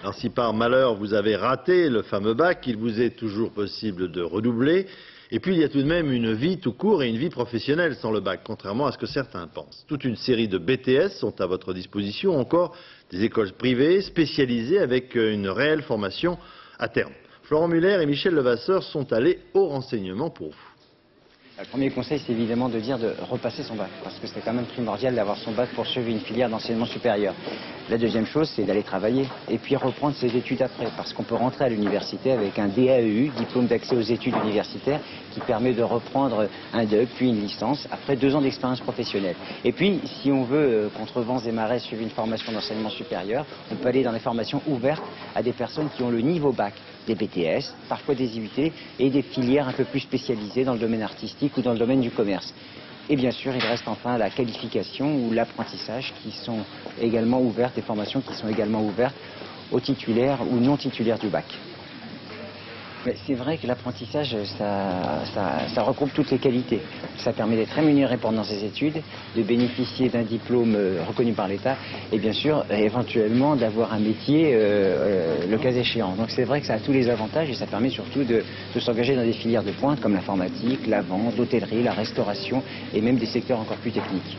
Alors si par malheur vous avez raté le fameux bac, il vous est toujours possible de redoubler. Et puis il y a tout de même une vie tout court et une vie professionnelle sans le bac, contrairement à ce que certains pensent. Toute une série de BTS sont à votre disposition, encore des écoles privées spécialisées avec une réelle formation à terme. Florent Muller et Michel Levasseur sont allés au renseignement pour vous. Le premier conseil, c'est évidemment de dire de repasser son bac, parce que c'est quand même primordial d'avoir son bac pour suivre une filière d'enseignement supérieur. La deuxième chose, c'est d'aller travailler, et puis reprendre ses études après, parce qu'on peut rentrer à l'université avec un DAEU, diplôme d'accès aux études universitaires, qui permet de reprendre un DEUC, puis une licence, après 2 ans d'expérience professionnelle. Et puis, si on veut, contre vents et marées, suivre une formation d'enseignement supérieur, on peut aller dans les formations ouvertes à des personnes qui ont le niveau bac, des BTS, parfois des IUT, et des filières un peu plus spécialisées dans le domaine artistique ou dans le domaine du commerce. Et bien sûr, il reste enfin la qualification ou l'apprentissage qui sont également ouvertes, des formations qui sont également ouvertes aux titulaires ou non titulaires du bac. Mais c'est vrai que l'apprentissage, ça regroupe toutes les qualités. Ça permet d'être rémunéré pendant ses études, de bénéficier d'un diplôme reconnu par l'État et bien sûr, éventuellement, d'avoir un métier le cas échéant. Donc c'est vrai que ça a tous les avantages et ça permet surtout de s'engager dans des filières de pointe comme l'informatique, la vente, l'hôtellerie, la restauration et même des secteurs encore plus techniques.